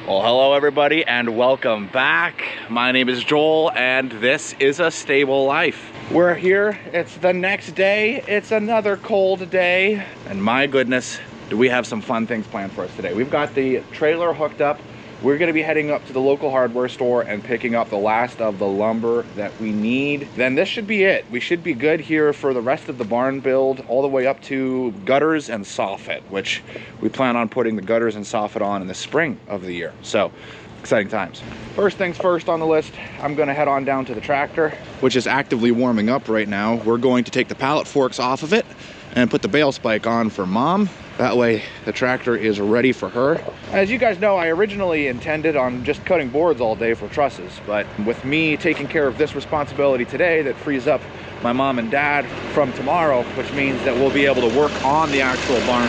Well, hello everybody and welcome back. My name is Joel and this is A Stable Life. We're here, it's the next day, it's another cold day, and my goodness, do we have some fun things planned for us today. We've got the trailer hooked up. We're gonna be heading up to the local hardware store and picking up the last of the lumber that we need. Then this should be it. We should be good here for the rest of the barn build, all the way up to gutters and soffit, which we plan on putting the gutters and soffit on in the spring of the year. So, exciting times. First things first on the list, I'm gonna head on down to the tractor, which is actively warming up right now. We're going to take the pallet forks off of it and put the bale spike on for Mom. That way the tractor is ready for her. As you guys know, I originally intended on just cutting boards all day for trusses, but with me taking care of this responsibility today, that frees up my mom and dad from tomorrow, which means that we'll be able to work on the actual barn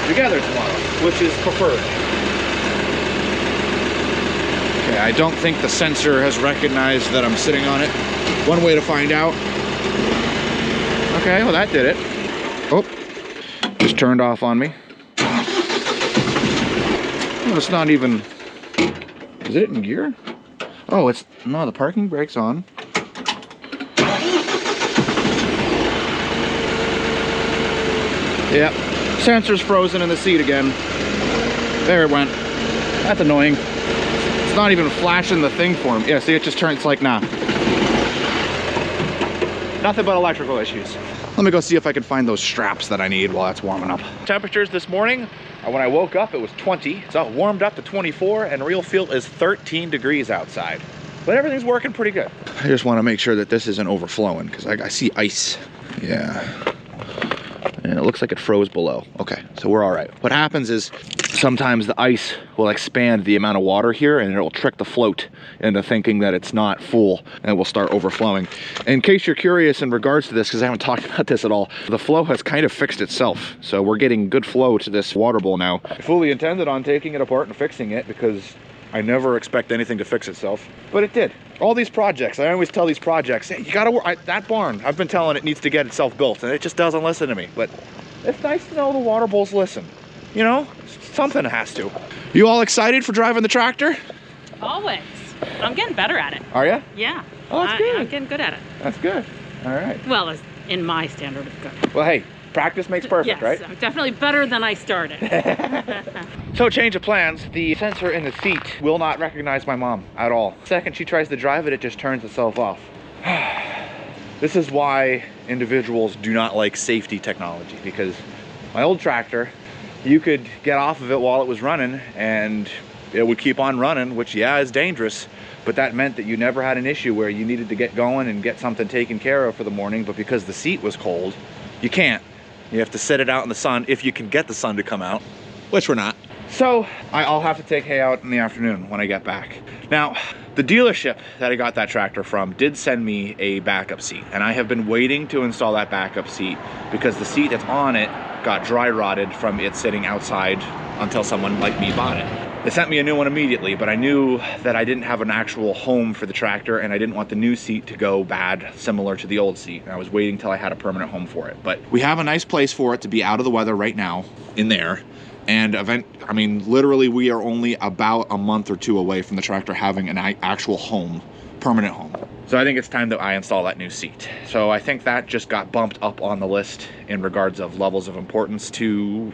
together tomorrow, which is preferred. Okay, I don't think the sensor has recognized that I'm sitting on it. One way to find out. Okay, well that did it. Oh, just turned off on me. Oh, it's not even, is it in gear? Oh, it's, no, the parking brake's on. Yep, sensor's frozen in the seat again. There it went. That's annoying. It's not even flashing the thing for him. Yeah, see, it just turns, it's like, nah. Nothing but electrical issues. Let me go see if I can find those straps that I need while it's warming up. Temperatures this morning, when I woke up, it was 20. It's warmed up to 24, and real feel is 13 degrees outside. But everything's working pretty good. I just want to make sure that this isn't overflowing, because I see ice. Yeah. And it looks like it froze below. Okay, so we're all right. What happens is sometimes the ice will expand the amount of water here and it'll trick the float into thinking that it's not full and it will start overflowing. In case you're curious in regards to this, because I haven't talked about this at all, the flow has kind of fixed itself. So we're getting good flow to this water bowl now. I fully intended on taking it apart and fixing it because I never expect anything to fix itself, but it did. All these projects, I always tell these projects, hey, you gotta work, that barn, I've been telling it needs to get itself built and it just doesn't listen to me. But it's nice to know the water bowls listen. You know, something has to. You all excited for driving the tractor? Always. I'm getting better at it. Are you? Yeah. Oh, that's good. I'm getting good at it. That's good. All right. Well, in my standard of good. Well, hey, practice makes perfect, yes, right? I'm definitely better than I started. So, change of plans. The sensor in the seat will not recognize my mom at all. The second she tries to drive it, it just turns itself off. This is why individuals do not like safety technology, because my old tractor, you could get off of it while it was running and it would keep on running, which, yeah, is dangerous, but that meant that you never had an issue where you needed to get going and get something taken care of for the morning. But because the seat was cold, you can't. You have to sit it out in the sun if you can get the sun to come out, which we're not. So I'll have to take hay out in the afternoon when I get back. Now, the dealership that I got that tractor from did send me a backup seat, and I have been waiting to install that backup seat because the seat that's on it got dry rotted from it sitting outside until someone like me bought it. They sent me a new one immediately, but I knew that I didn't have an actual home for the tractor and I didn't want the new seat to go bad, similar to the old seat. And I was waiting till I had a permanent home for it. But we have a nice place for it to be out of the weather right now in there. And I mean, literally we are only about a month or two away from the tractor having an actual home, permanent home. So I think it's time that I install that new seat. So I think that just got bumped up on the list in regards of levels of importance to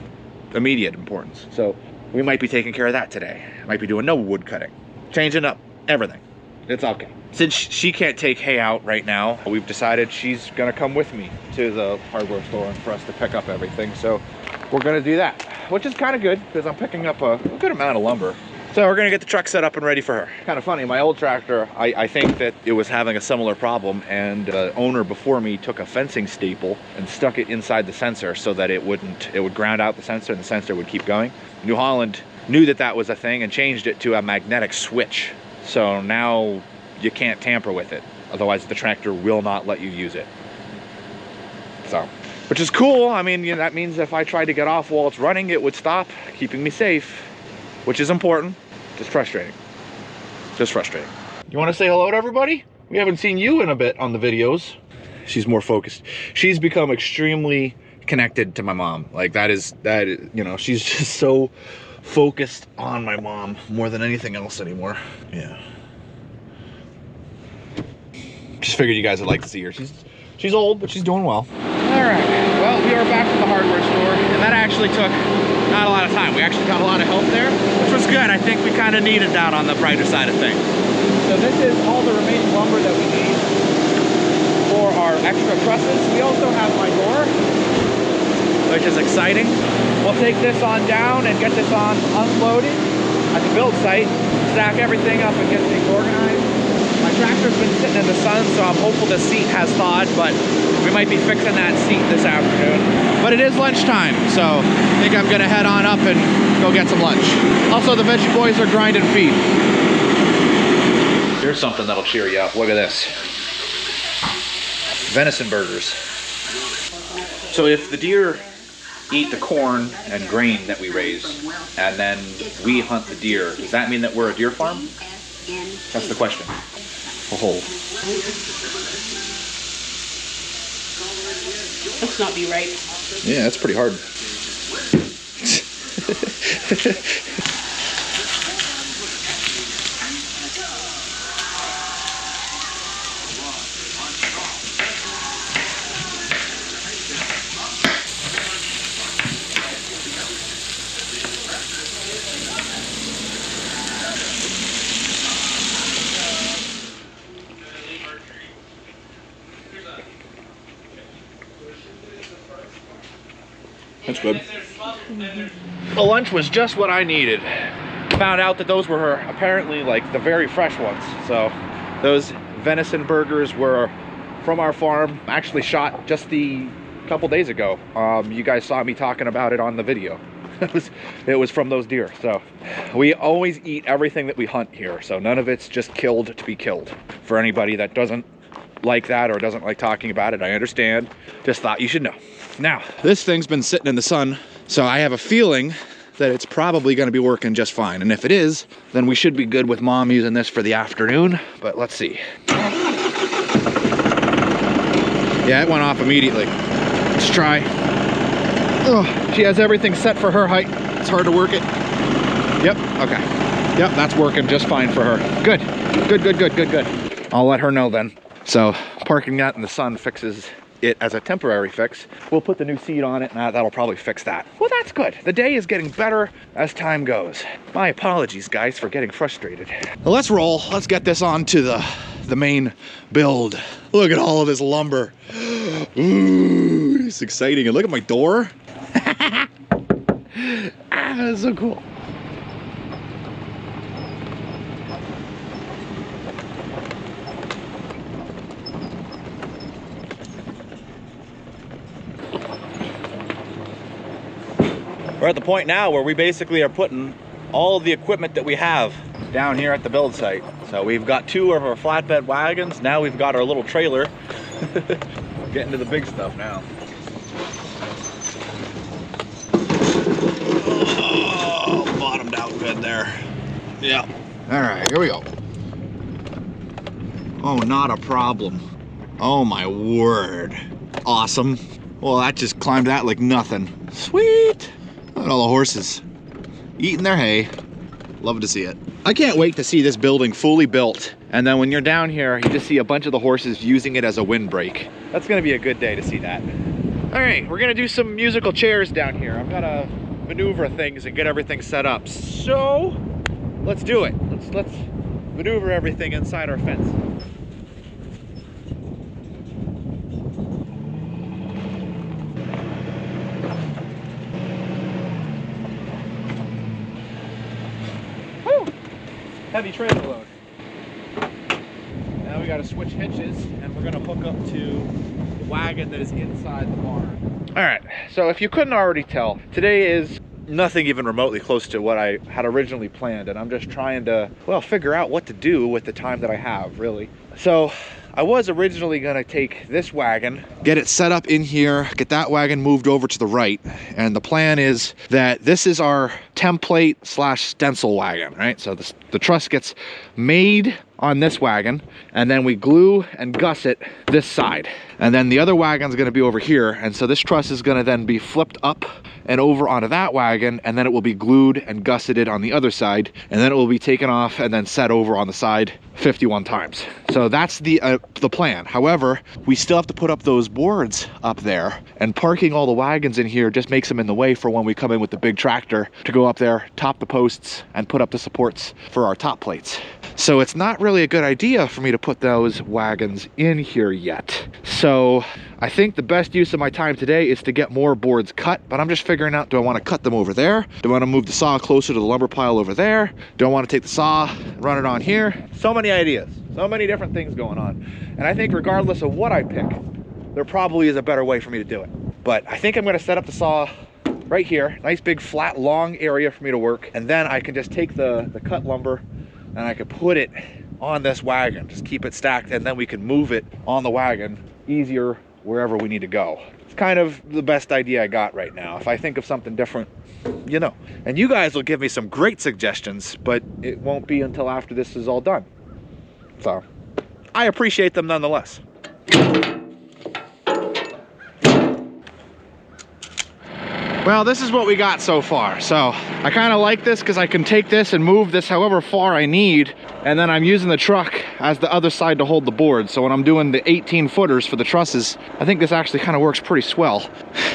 immediate importance. So we might be taking care of that today. Might be doing no wood cutting, changing up everything. It's okay. Since she can't take hay out right now, we've decided she's gonna come with me to the hardware store for us to pick up everything. So we're gonna do that, which is kind of good because I'm picking up a good amount of lumber. So we're gonna get the truck set up and ready for her. Kind of funny, my old tractor, I think that it was having a similar problem, and the owner before me took a fencing staple and stuck it inside the sensor so that it would ground out the sensor and the sensor would keep going. New Holland knew that that was a thing and changed it to a magnetic switch. So now you can't tamper with it. Otherwise the tractor will not let you use it. So, which is cool. I mean, you know, that means if I tried to get off while it's running, it would stop, keeping me safe, which is important. Just frustrating. Just frustrating. You want to say hello to everybody? We haven't seen you in a bit on the videos. She's more focused. She's become extremely connected to my mom. Like that is, you know, she's just so focused on my mom more than anything else anymore. Yeah. Just figured you guys would like to see her. She's old, but she's doing well. All right, well, we are back to the hardware store, and that actually took not a lot of time. We actually got a lot of help there, which was good. I think we kind of needed that on the brighter side of things. So this is all the remaining lumber that we need for our extra trusses. We also have my door, which is exciting. We'll take this on down and get this on unloaded at the build site, stack everything up and get things organized. My tractor's been sitting in the sun, so I'm hopeful the seat has thawed, but we might be fixing that seat this afternoon. But it is lunchtime, so I think I'm gonna head on up and go get some lunch. Also, the veggie boys are grinding feed. Here's something that'll cheer you up. Look at this. Venison burgers. So if the deer eat the corn and grain that we raise, and then we hunt the deer, does that mean that we're a deer farm? That's the question. Oh. Let's not be right. Yeah, that's pretty hard. That's good. The lunch was just what I needed. Found out that those were apparently like the very fresh ones. So those venison burgers were from our farm, actually shot just a couple days ago. You guys saw me talking about it on the video. It was from those deer. So we always eat everything that we hunt here. So none of it's just killed to be killed. For anybody that doesn't like that or doesn't like talking about it, I understand. Just thought you should know. Now, this thing's been sitting in the sun, so I have a feeling that it's probably going to be working just fine. And if it is, then we should be good with mom using this for the afternoon. But let's see. Yeah, it went off immediately. Let's try. Oh, she has everything set for her height. It's hard to work it. Yep, okay. Yep, that's working just fine for her. Good, good, good, good, good, good. I'll let her know then. So parking that in the sun fixes it as a temporary fix. We'll put the new seat on it and that'll probably fix that. Well, that's good. The day is getting better as time goes. My apologies, guys, for getting frustrated. Well, let's roll. Let's get this on to the main build. Look at all of this lumber. Ooh, it's exciting. And look at my door. That's so cool. We're at the point now where we basically are putting all of the equipment that we have down here at the build site. So we've got 2 of our flatbed wagons. Now we've got our little trailer. Getting to the big stuff now. Oh, bottomed out good there. Yeah. All right, here we go. Oh, not a problem. Oh my word. Awesome. Well, that just climbed that like nothing. Sweet. Look at all the horses eating their hay. Love to see it. I can't wait to see this building fully built. And then when you're down here, you just see a bunch of the horses using it as a windbreak. That's gonna be a good day to see that. All right, we're gonna do some musical chairs down here. I'm gonna maneuver things and get everything set up. So let's do it. Let's maneuver everything inside our fence. Heavy trailer load. Now we got to switch hitches and we're going to hook up to the wagon that is inside the barn. All right, so if you couldn't already tell, today is nothing even remotely close to what I had originally planned, and I'm just trying to, well, figure out what to do with the time that I have, really. So I was originally gonna take this wagon, get it set up in here, get that wagon moved over to the right. And the plan is that this is our template / stencil wagon, right? So the truss gets made on this wagon, and then we glue and gusset this side. And then the other wagon's gonna be over here, and so this truss is gonna then be flipped up and over onto that wagon, and then it will be glued and gusseted on the other side, and then it will be taken off and then set over on the side 51 times. So that's the plan. However, we still have to put up those boards up there, and parking all the wagons in here just makes them in the way for when we come in with the big tractor to go up there, top the posts, and put up the supports for our top plates. So it's not really a good idea for me to put those wagons in here yet. So I think the best use of my time today is to get more boards cut, but I'm just figuring out, do I want to cut them over there? Do I want to move the saw closer to the lumber pile over there? Do I want to take the saw, run it on here? So many ideas, so many different things going on. And I think regardless of what I pick, there probably is a better way for me to do it. But I think I'm going to set up the saw right here, nice big flat long area for me to work, and then I can just take the cut lumber and I could put it on this wagon, just keep it stacked, and then we can move it on the wagon easier wherever we need to go. It's kind of the best idea I got right now. If I think of something different, you know. And you guys will give me some great suggestions, but it won't be until after this is all done. So I appreciate them nonetheless. Well, this is what we got so far. So I kind of like this because I can take this and move this however far I need, and then I'm using the truck as the other side to hold the board. So when I'm doing the 18 footers for the trusses, I think this actually kind of works pretty swell.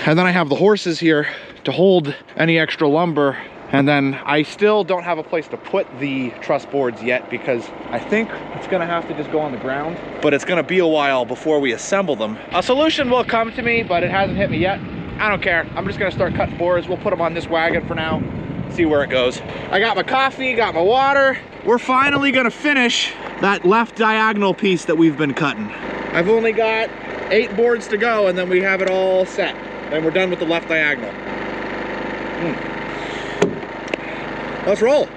And then I have the horses here to hold any extra lumber. And then I still don't have a place to put the truss boards yet because I think it's gonna have to just go on the ground, but it's gonna be a while before we assemble them. A solution will come to me, but it hasn't hit me yet. I don't care. I'm just gonna start cutting boards. We'll put them on this wagon for now, see where it goes. I got my coffee, got my water. We're finally gonna finish that left diagonal piece that we've been cutting. I've only got 8 boards to go, and then we have it all set. And we're done with the left diagonal. Let's roll.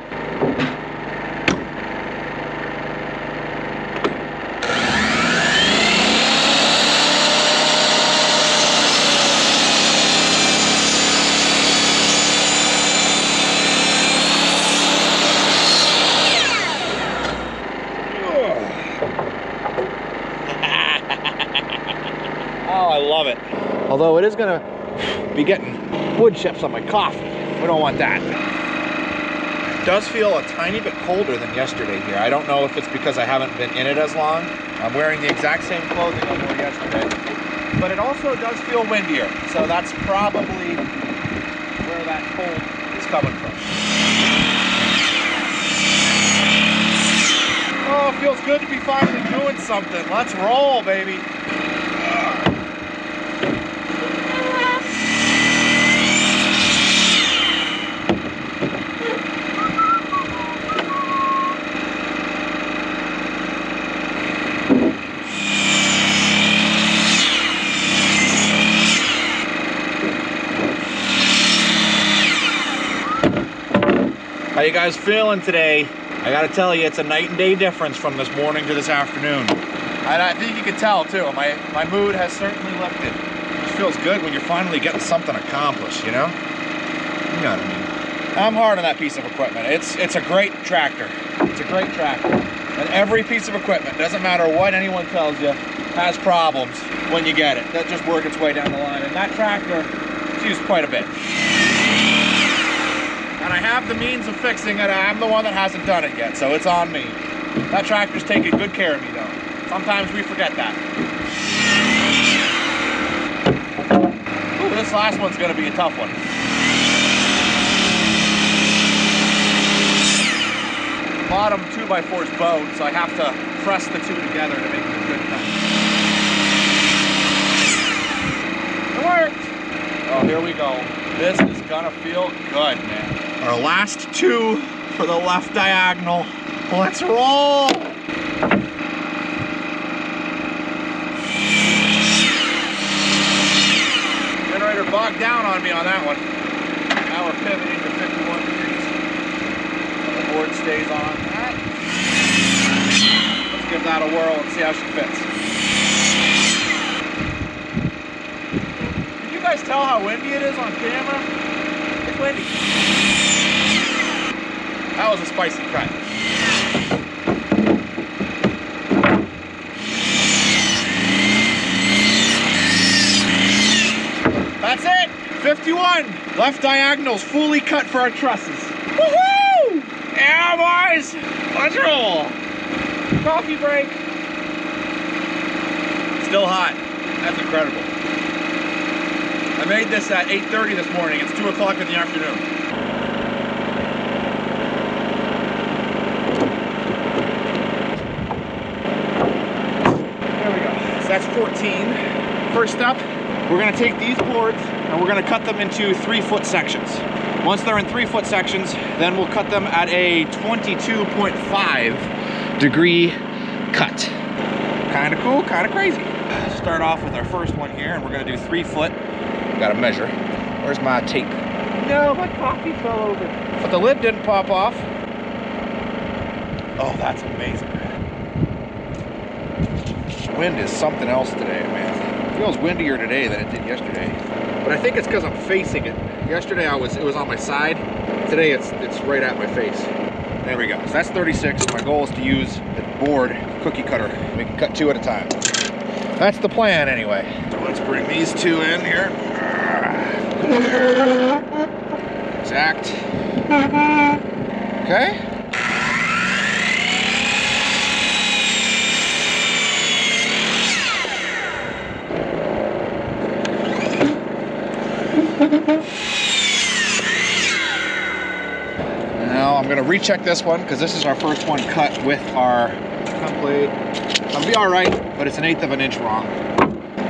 Oh, I love it. Although it is gonna be getting wood chips on my coffee. We don't want that. It does feel a tiny bit colder than yesterday here. I don't know if it's because I haven't been in it as long. I'm wearing the exact same clothing I wore yesterday. But it also does feel windier. So that's probably where that cold is coming from. Oh, it feels good to be finally doing something. Let's roll, baby. How you guys feeling today? I gotta tell you, it's a night and day difference from this morning to this afternoon. And I think you can tell too, my mood has certainly lifted. It just feels good when you're finally getting something accomplished, you know? You know what I mean. I'm hard on that piece of equipment. It's a great tractor. It's a great tractor. And every piece of equipment, doesn't matter what anyone tells you, has problems when you get it. That just work its way down the line. And that tractor, it's used quite a bit. And I have the means of fixing it. I'm the one that hasn't done it yet, so it's on me. That tractor's taking good care of me though. Sometimes we forget that. Ooh, this last one's gonna be a tough one. Bottom 2x4's bowed, so I have to press the two together to make it a good cut. It worked! Oh, here we go. This is gonna feel good, man. Our last 2 for the left diagonal. Let's roll! Generator bogged down on me on that one. Now we're pivoting to 51 degrees. And the board stays on that. Let's give that a whirl and see how she fits. Can you guys tell how windy it is on camera? It's windy. That was a spicy cut. 51. Left diagonals fully cut for our trusses. Woohoo! Yeah, boys. Let's roll. Coffee break. Still hot. That's incredible. I made this at 8:30 this morning. It's 2 o'clock in the afternoon. There we go. So that's 14. First up, we're gonna take these boards and we're gonna cut them into 3-foot sections. Once they're in 3-foot sections, then we'll cut them at a 22.5 degree cut. Kind of cool, kind of crazy. Start off with our first one here, and we're gonna do 3 foot. Gotta measure. Where's my tape? No, my coffee fell over. But the lid didn't pop off. Oh, that's amazing. Wind is something else today, man. It feels windier today than it did yesterday. But I think it's because I'm facing it. Yesterday it was on my side. Today it's right at my face. There we go. So that's 36. My goal is to use the board cookie cutter. We can cut 2 at a time. That's the plan anyway. So let's bring these 2 in here. Exact. Okay. Now I'm gonna recheck this one because this is our first one cut with our template. I'll be all right, but it's 1/8 of an inch wrong.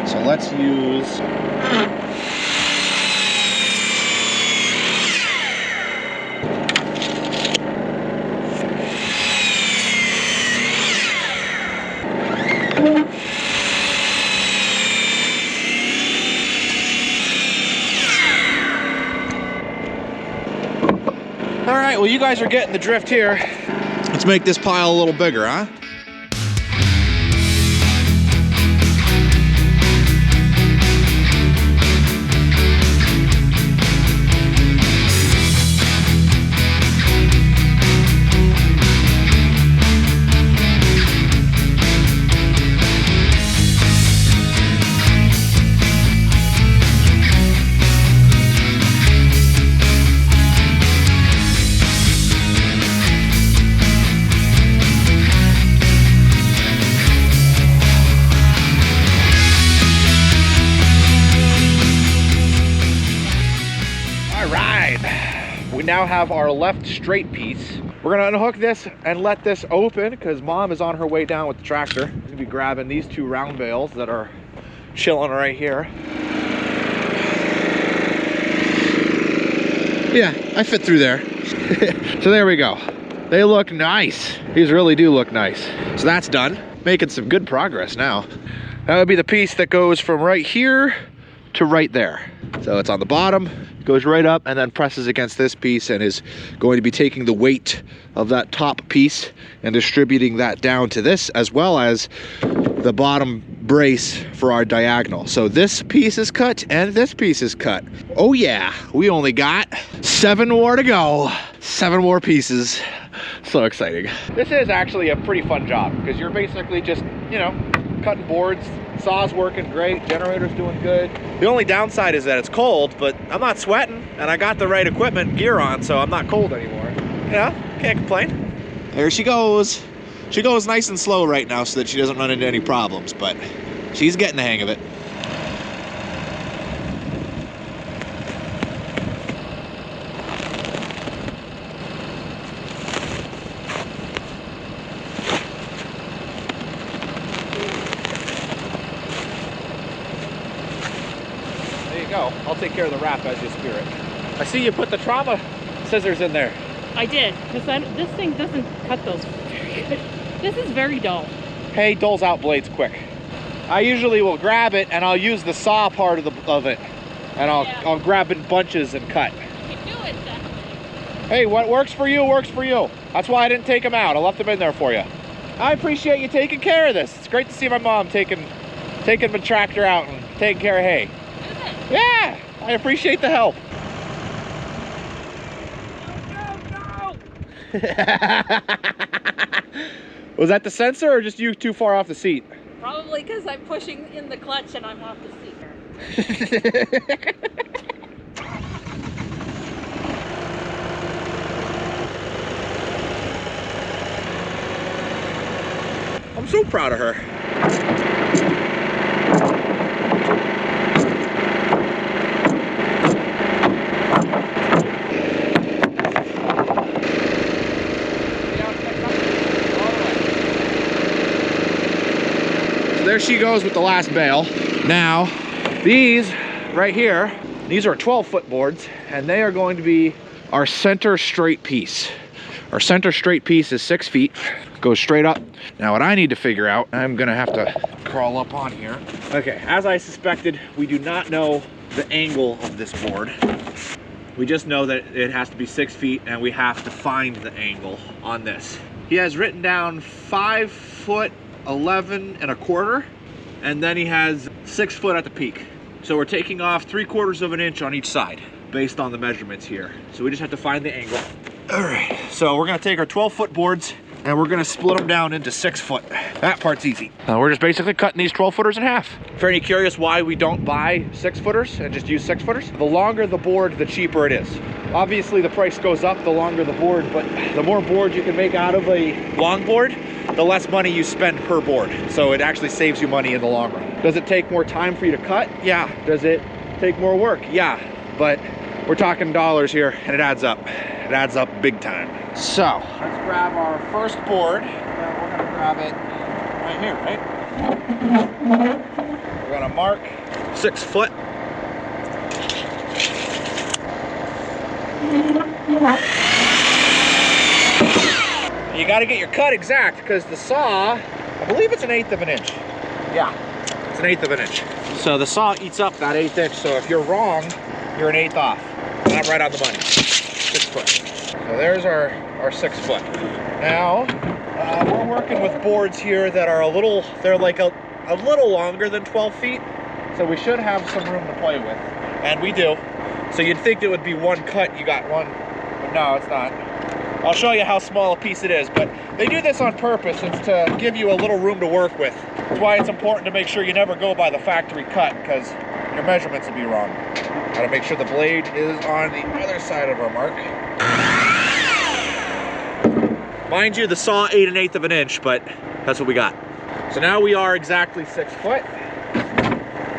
So let's use. All right, well, you guys are getting the drift here. Let's make this pile a little bigger, huh? We now have our left straight piece. We're gonna unhook this and let this open because Mom is on her way down with the tractor. She's gonna be grabbing these 2 round bales that are chilling right here. Yeah, I fit through there. So there we go. They look nice. These really do look nice. So that's done. Making some good progress now. That would be the piece that goes from right here to right there. So it's on the bottom, goes right up and then presses against this piece and is going to be taking the weight of that top piece and distributing that down to this, as well as the bottom brace for our diagonal. So this piece is cut and this piece is cut. Oh yeah, we only got 7 more to go. 7 more pieces. So exciting. This is actually a pretty fun job because you're basically just, you know, cutting boards. Saw's working great, generator's doing good. The only downside is that it's cold, but I'm not sweating and I got the right equipment and gear on, so I'm not cold anymore. You know, can't complain. There she goes. She goes nice and slow right now so that she doesn't run into any problems, but she's getting the hang of it. Go. I'll take care of the wrap as you spear it. I see you put the trauma scissors in there. I did, because this thing doesn't cut those very good. This is very dull. Hey, dulls out blades quick. I usually will grab it and I'll use the saw part of it, and I'll grab in bunches and cut. You can do it then. Hey, what works for you works for you. That's why I didn't take them out. I left them in there for you. I appreciate you taking care of this. It's great to see my mom taking my tractor out and taking care of hay. Yeah, I appreciate the help. No. Was that the sensor or just you too far off the seat? Probably because I'm pushing in the clutch and I'm off the seat. so proud of her. So there she goes with the last bale. Now, these right here, these are 12-foot boards, and they are going to be our center straight piece. Our center straight piece is 6 feet, goes straight up. Now what I need to figure out, I'm gonna have to crawl up on here. Okay, as I suspected, we do not know the angle of this board. We just know that it has to be 6 feet, and we have to find the angle on this. He has written down 5 foot 11 1/4, and then he has 6 foot at the peak. So we're taking off 3/4 of an inch on each side based on the measurements here. So we just have to find the angle. All right, so we're gonna take our 12-foot boards and we're gonna split them down into 6 foot. That part's easy. We're just basically cutting these 12-footers in half. If you're any curious why we don't buy 6-footers and just use 6-footers, the longer the board, the cheaper it is. Obviously the price goes up the longer the board, but the more board you can make out of a long board, the less money you spend per board. So it actually saves you money in the long run. Does it take more time for you to cut? Yeah. Does it take more work? Yeah. But we're talking dollars here, and it adds up. It adds up big time. So let's grab our first board, and we're gonna grab it right here, right? We're gonna mark 6 foot. You gotta get your cut exact, because the saw, I believe it's 1/8 of an inch. Yeah, it's 1/8 of an inch. So the saw eats up that 1/8 inch, so if you're wrong, you're 1/8 off. And I'm right on the money. 6 foot. So there's our 6 foot. Now, we're working with boards here that are they're like a little longer than 12 feet. So we should have some room to play with. And we do. So you'd think it would be one cut, you got one, but no, it's not. I'll show you how small a piece it is, but they do this on purpose. It's to give you a little room to work with. That's why it's important to make sure you never go by the factory cut, because your measurements will be wrong. Gotta make sure the blade is on the other side of our mark. Mind you, the saw ate 1/8 of an inch, but that's what we got. So now we are exactly 6 foot.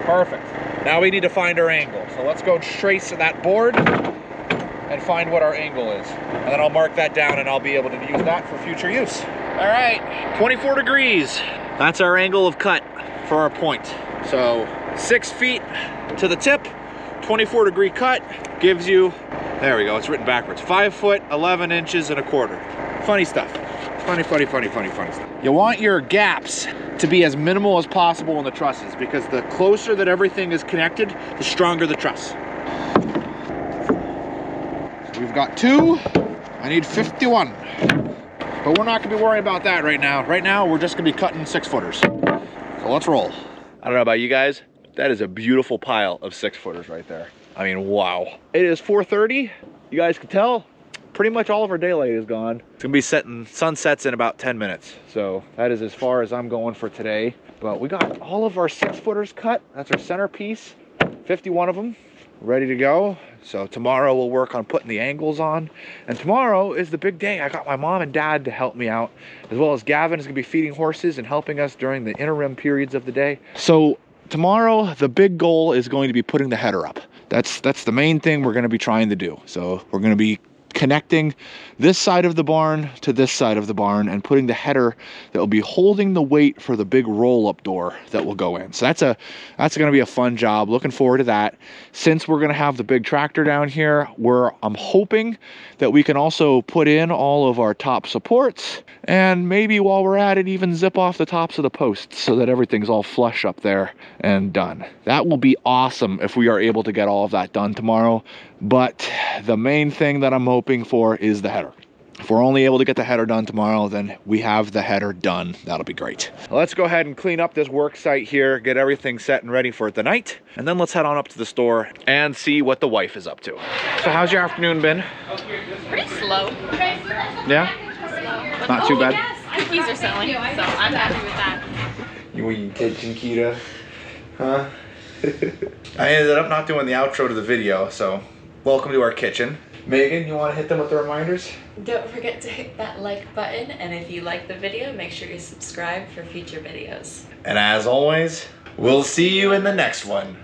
Perfect. Now we need to find our angle. So let's go trace that board and find what our angle is. And then I'll mark that down and I'll be able to use that for future use. All right, 24 degrees. That's our angle of cut for our point. So 6 feet to the tip, 24-degree cut gives you, there we go, it's written backwards, 5 foot 11 inches and 1/4. Funny stuff. Funny stuff. You want your gaps to be as minimal as possible in the trusses, because the closer that everything is connected, the stronger the truss. So we've got 2, I need 51. But we're not gonna be worrying about that right now. Right now, we're just gonna be cutting 6-footers. So let's roll. I don't know about you guys, that is a beautiful pile of 6-footers right there. I mean, wow. It is 4:30, you guys can tell. Pretty much all of our daylight is gone. It's gonna be sunsets in about 10 minutes. So that is as far as I'm going for today. But we got all of our 6-footers cut. That's our centerpiece, 51 of them, ready to go. So tomorrow we'll work on putting the angles on. And tomorrow is the big day. I got my mom and dad to help me out, as well as Gavin is gonna be feeding horses and helping us during the interim periods of the day. So tomorrow, the big goal is going to be putting the header up. That's the main thing we're gonna be trying to do. So we're gonna be connecting this side of the barn to this side of the barn and putting the header that will be holding the weight for the big roll-up door that will go in. So that's going to be a fun job. Looking forward to that. Since we're going to have the big tractor down here, I'm hoping that we can also put in all of our top supports, and maybe while we're at it, even zip off the tops of the posts so that everything's all flush up there and done. That will be awesome if we are able to get all of that done tomorrow. But the main thing that I'm hoping for is the header. If we're only able to get the header done tomorrow, then we have the header done. That'll be great. Let's go ahead and clean up this work site here, get everything set and ready for the night, and then let's head on up to the store and see what the wife is up to. So how's your afternoon been? Pretty slow. Yeah? Slow. Not too bad? Cookies are selling, so I'm happy with that. You want your kitchen, Kita? Huh? I ended up not doing the outro to the video, so welcome to our kitchen. Megan, you want to hit them with the reminders? Don't forget to hit that like button, and if you like the video, make sure you subscribe for future videos. And as always, we'll see you in the next one.